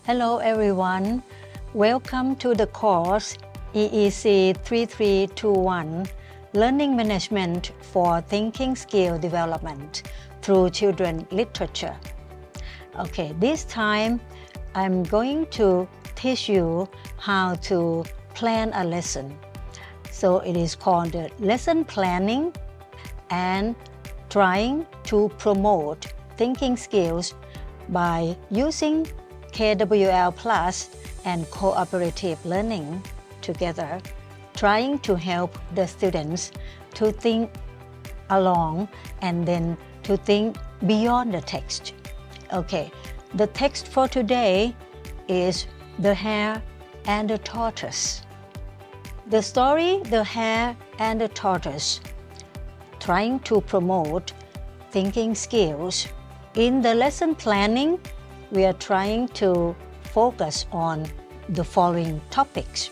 Hello everyone, welcome to the course EEC 3321 Learning Management for Thinking Skill Development through Children Literature. Okay, this time I'm going to teach you how to plan a lesson. So it is called the lesson planning and trying to promote thinking skills by using KWL Plus and cooperative learning together, trying to help the students to think along and then to think beyond the text. Okay, the text for today is The Hare and the Tortoise. The story The Hare and the Tortoise, trying to promote thinking skills. In the lesson planning, we are trying to focus on the following topics.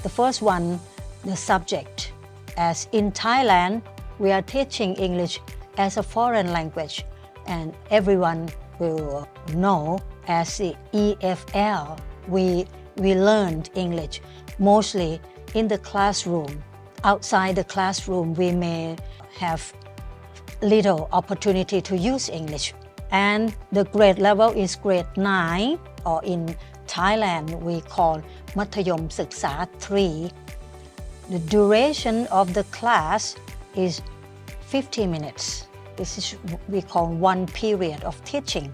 The first one, the subject. As in Thailand, we are teaching English as a foreign language, and everyone will know as the EFL. We learned English mostly in the classroom. Outside the classroom, we may have little opportunity to use English. And the grade level is grade 9, or in Thailand we call มัธยมศึกษา 3. The duration of the class is 50 minutes. This is we call one period of teaching,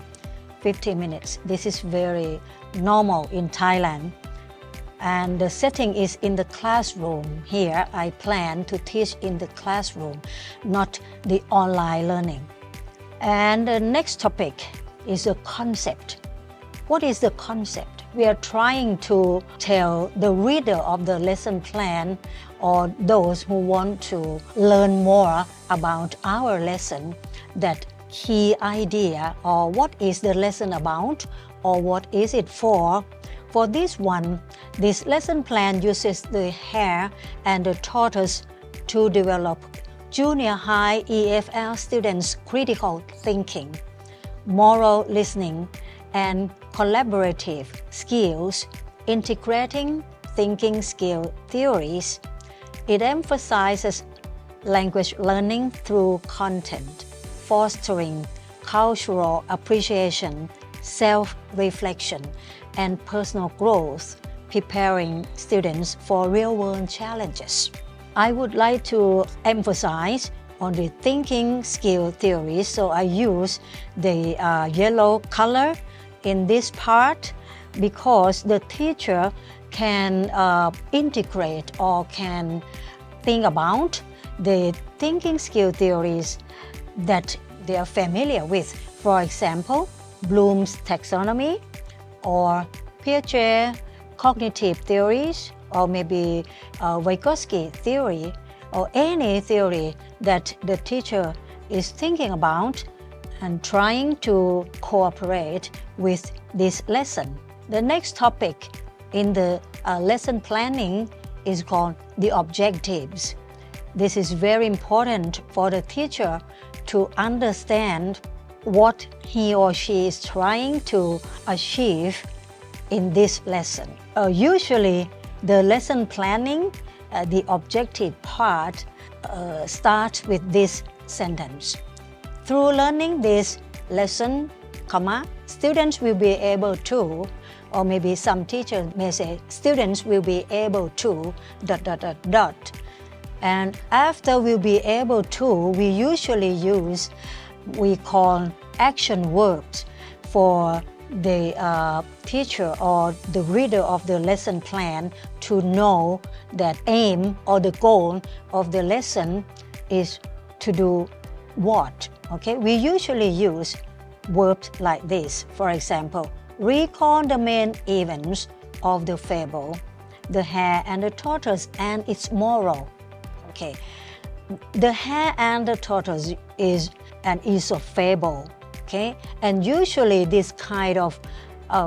50 minutes. This is very normal in Thailand. And the setting is in the classroom. Here I plan to teach in the classroom, not the online learning. And the next topic is the concept. What is the concept? We are trying to tell the reader of the lesson plan or those who want to learn more about our lesson that key idea or what is the lesson about or what is it for. For this one, this lesson plan uses the hare and the tortoise to develop junior high EFL students' critical thinking, moral listening, and collaborative skills, integrating thinking skill theories. It emphasizes language learning through content, fostering cultural appreciation, self-reflection, and personal growth, preparing students for real-world challenges. I would like to emphasize on the thinking skill theory, so I use the yellow color in this part because the teacher can integrate or can think about the thinking skill theories that they are familiar with. For example, Bloom's taxonomy or Piaget cognitive theories, or maybe Vygotsky theory, or any theory that the teacher is thinking about and trying to cooperate with this lesson. The next topic in the lesson planning is called the objectives. This is very important for the teacher to understand what he or she is trying to achieve in this lesson. Usually, the lesson planning, the objective part, starts with this sentence. Through learning this lesson, students will be able to, or maybe some teachers may say, students will be able to, ... And after we'll be able to, we usually use, we call action verbs for the teacher or the reader of the lesson plan to know that aim or the goal of the lesson is to do what. Okay, we usually use verbs like this. For example, recall the main events of the fable, The Hare and the Tortoise and its moral. Okay, The Hare and the Tortoise is an Aesop fable. Okay, and usually this kind of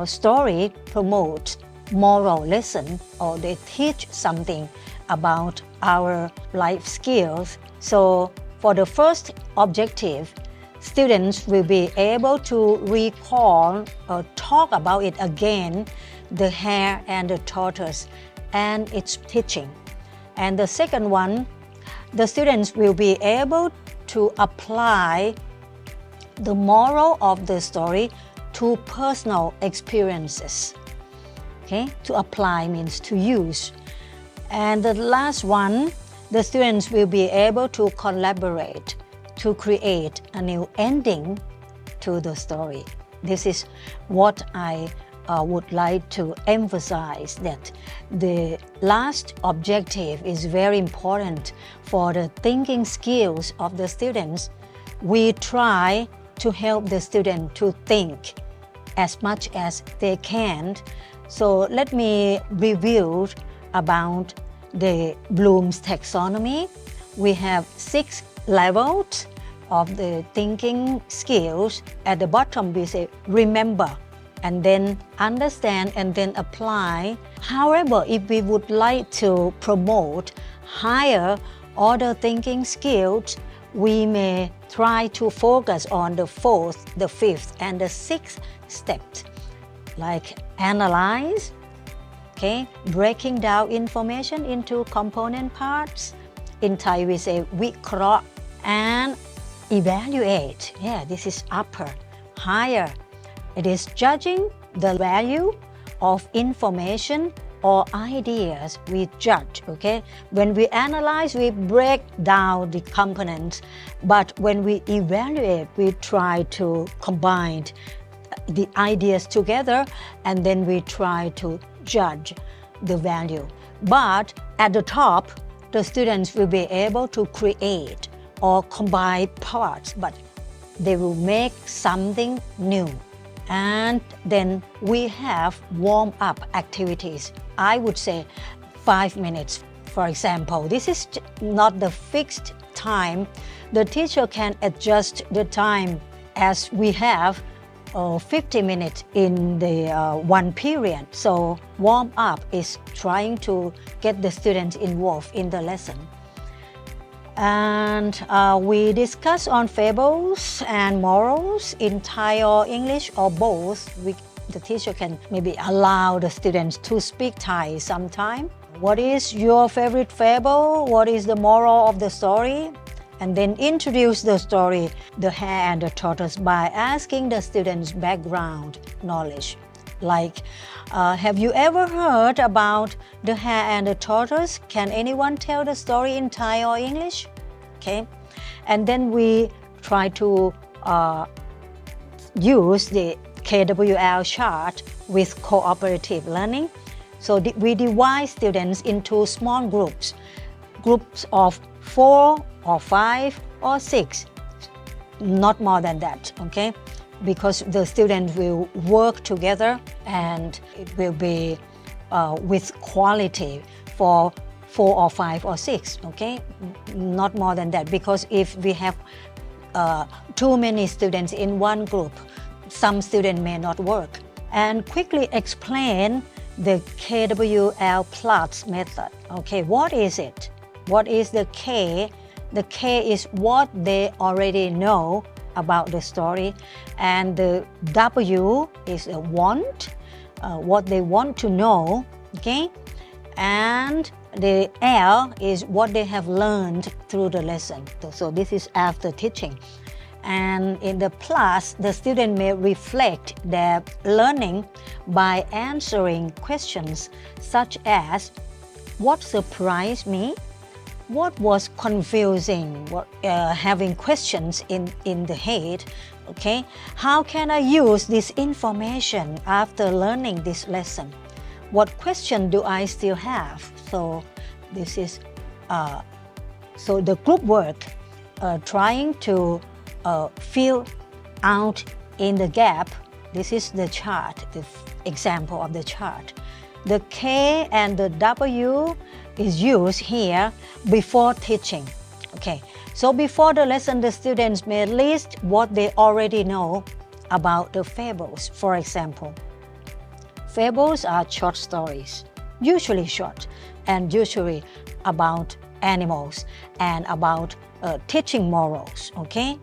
story promotes moral lesson or they teach something about our life skills. So for the first objective, students will be able to recall or talk about it again, the hare and the tortoise and its teaching. And the second one, the students will be able to apply the moral of the story to personal experiences. Okay, to apply means to use. And the last one, the students will be able to collaborate to create a new ending to the story. This is what I would like to emphasize, that the last objective is very important for the thinking skills of the students. We try to help the student to think as much as they can. So let me review about the Bloom's taxonomy. We have 6 levels of the thinking skills. At the bottom we say remember, and then understand, and then apply. However, if we would like to promote higher order thinking skills, we may try to focus on the 4th, the 5th, and the 6th steps, like analyze, okay, breaking down information into component parts. In Thai we say วิเคราะห์ and evaluate. Yeah, this is upper. Higher, it is judging the value of information or ideas we judge. Okay, when we analyze, we break down the components, but when we evaluate, we try to combine the ideas together, and then we try to judge the value. But at the top, the students will be able to create or combine parts, but they will make something new. And then we have warm-up activities. I would say 5 minutes. For example, this is not the fixed time. The teacher can adjust the time as we have 50 minutes in the one period. So warm up is trying to get the students involved in the lesson. And we discuss on fables and morals in Thai or English or both. The teacher can maybe allow the students to speak Thai sometime. What is your favorite fable? What is the moral of the story? And then introduce the story, the hare and the tortoise, by asking the students background knowledge. Like, have you ever heard about the hare and the tortoise? Can anyone tell the story in Thai or English? Okay. And then we try to use the KWL chart with cooperative learning. So we divide students into small groups of 4 or 5 or 6, not more than that, okay? Because the students will work together and it will be with quality for 4 or 5 or 6, okay? Not more than that, because if we have too many students in one group, some students may not work. And quickly explain the KWL plus method. Okay, what is it? What is the K? The K is what they already know about the story, and the W is a want, what they want to know, okay? And the L is what they have learned through the lesson. So this is after teaching. And in the plus, the student may reflect their learning by answering questions such as, what surprised me? What was confusing? Having questions in the head, okay? How can I use this information after learning this lesson? What question do I still have? So this is, so the group work, trying to fill out in the gap. This is the chart, the example of the chart. The K and the W is used here before teaching. Okay, so before the lesson, the students may list what they already know about the fables. For example, fables are short stories, usually short, and usually about animals and about teaching morals, okay?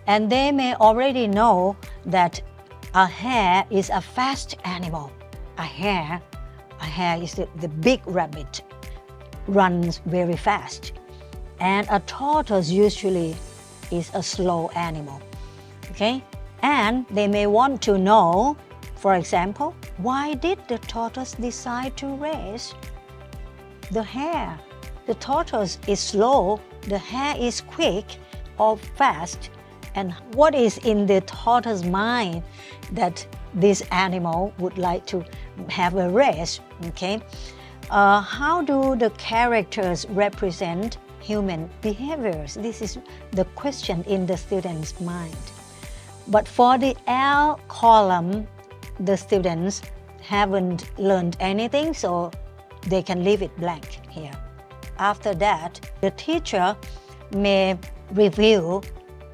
And they may already know that a hare is a fast animal. A hare is the big rabbit, runs very fast. And a tortoise usually is a slow animal, okay? And they may want to know, for example, why did the tortoise decide to race the hare? The tortoise is slow, the hare is quick or fast. And what is in the tortoise's mind that this animal would like to have a race, okay? How do the characters represent human behaviors? This is the question in the student's mind. But for the L column, the students haven't learned anything, so they can leave it blank here. After that, the teacher may review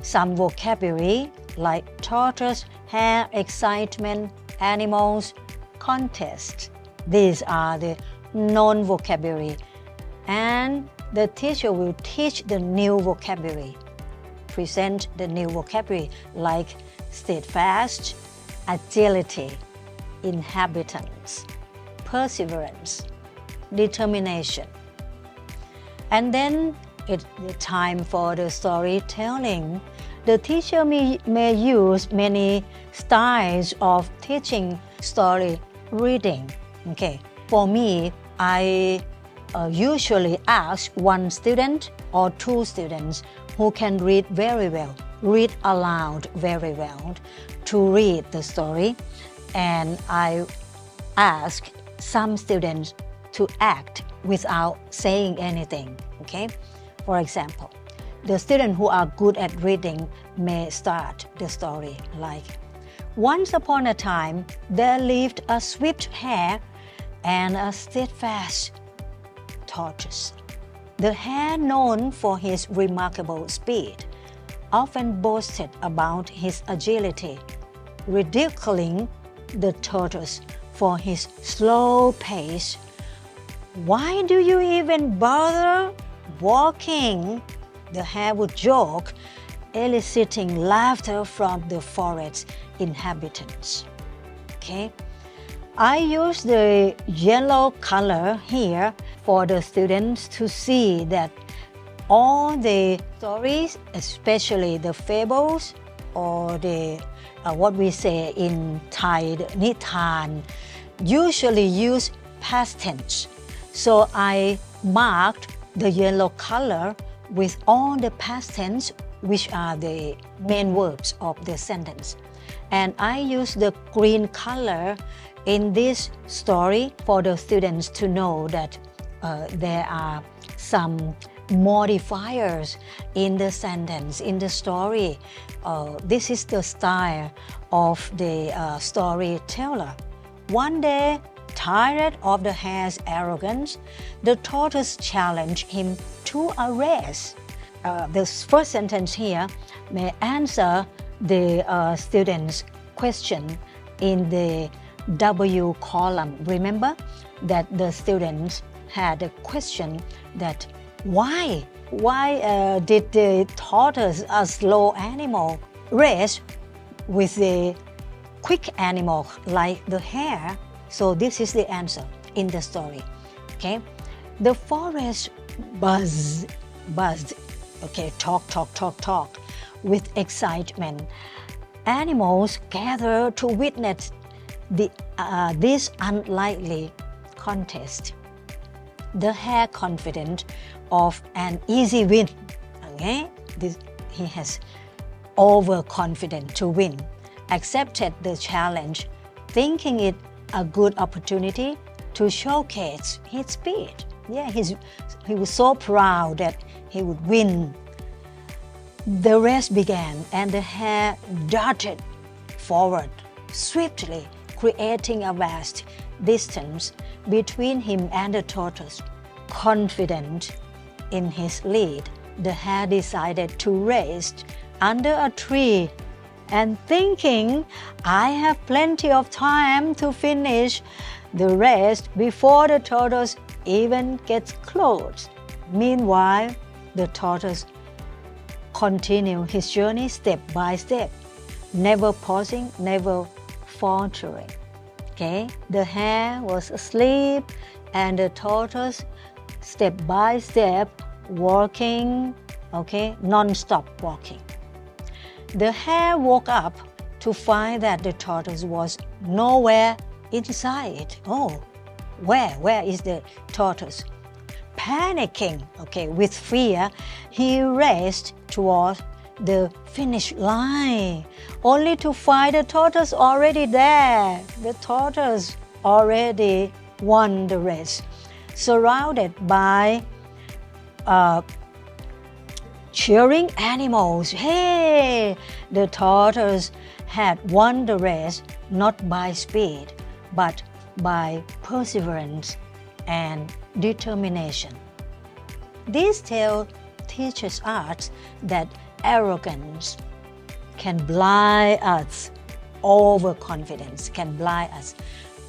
some vocabulary like tortoise, hare, excitement, animals, contest. These are the known vocabulary. And the teacher will teach the new vocabulary, present the new vocabulary like steadfast, agility, inhabitants, perseverance, determination. And then it's the time for the storytelling. The teacher may use many styles of teaching story reading. Okay, for me, I usually ask one student or two students who can read very well, read aloud very well, to read the story. And I ask some students to act without saying anything, okay? For example, the students who are good at reading may start the story like, once upon a time, there lived a swift hare and a steadfast tortoise. The hare, known for his remarkable speed, often boasted about his agility, ridiculing the tortoise for his slow pace. Why do you even bother walking? The hare would joke, eliciting laughter from the forest's inhabitants. Okay? I use the yellow color here for the students to see that all the stories, especially the fables or the what we say in Thai, the nitan, usually use past tense. So I marked the yellow color with all the past tense, which are the main verbs of the sentence. And I use the green color in this story for the students to know that there are some modifiers in the sentence, in the story. This is the style of the storyteller. One day, tired of the hare's arrogance, the tortoise challenged him to a race. The first sentence here may answer the student's question in the W column. Remember that the students had a question that why did the tortoise, a slow animal, race with the quick animal like the hare? So this is the answer in the story. Okay, the forest buzzed. Okay, talk with excitement. Animals gather to witness this unlikely contest. The hare, confident of an easy win, okay, he has overconfident to win, accepted the challenge, thinking it a good opportunity to showcase his speed. Yeah, he was so proud that he would win. The race began and the hare darted forward swiftly, creating a vast distance between him and the tortoise. Confident in his lead, the hare decided to race under a tree and thinking, I have plenty of time to finish the race before the tortoise even gets close. Meanwhile, the tortoise continued his journey step by step, never pausing, never faltering. Okay, the hare was asleep, and the tortoise, step by step, walking. Okay, non-stop walking. The hare woke up to find that the tortoise was nowhere inside. Oh, where is the tortoise? Panicking, okay, with fear, he raced toward the finish line, only to find the tortoise already there. The tortoise already won the race, surrounded by cheering animals. Hey, the tortoise had won the race not by speed, but by perseverance and determination. This tale teaches us that arrogance can blind us, overconfidence can blind us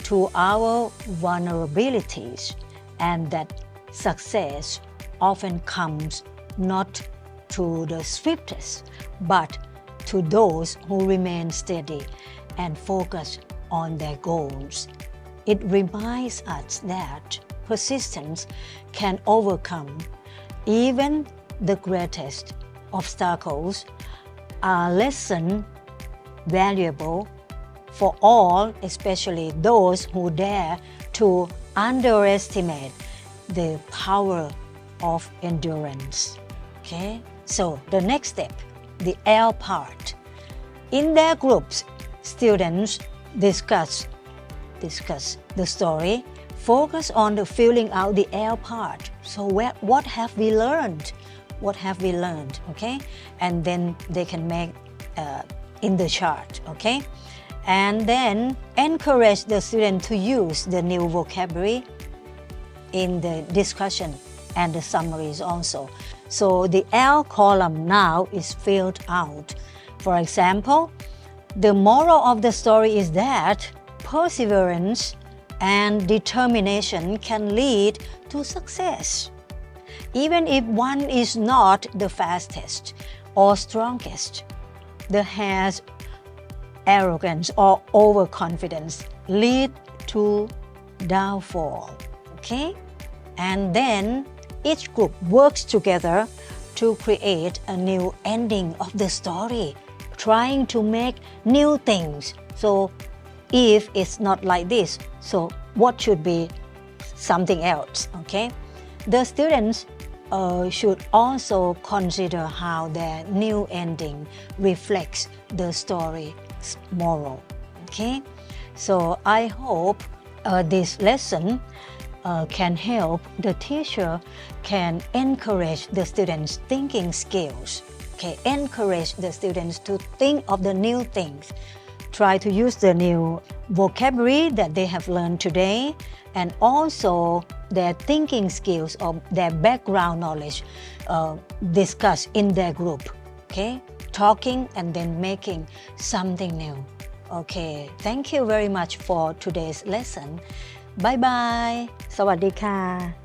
to our vulnerabilities, and that success often comes not to the swiftest, but to those who remain steady and focus on their goals. It reminds us that persistence can overcome even the greatest obstacles. A lesson valuable for all, especially those who dare to underestimate the power of endurance. Okay, so the next step, the L part. In their groups, students discuss the story, focus on the filling out the L part. So what have we learned? What have we learned? Okay, and then they can make in the chart. Okay, and then encourage the student to use the new vocabulary in the discussion and the summaries also. So the L column now is filled out. For example, the moral of the story is that perseverance and determination can lead to success. Even if one is not the fastest or strongest, the hare's arrogance or overconfidence lead to downfall. Okay? And then each group works together to create a new ending of the story, trying to make new things. So if it's not like this, so what should be something else? Okay? The students should also consider how their new ending reflects the story's moral. Okay? So I hope this lesson can help the teacher can encourage the students' thinking skills. Okay, encourage the students to think of the new things. Try to use the new vocabulary that they have learned today, and also their thinking skills or their background knowledge discussed in their group. Okay, talking and then making something new. Okay, thank you very much for today's lesson. Bye bye สวัสดีค่ะ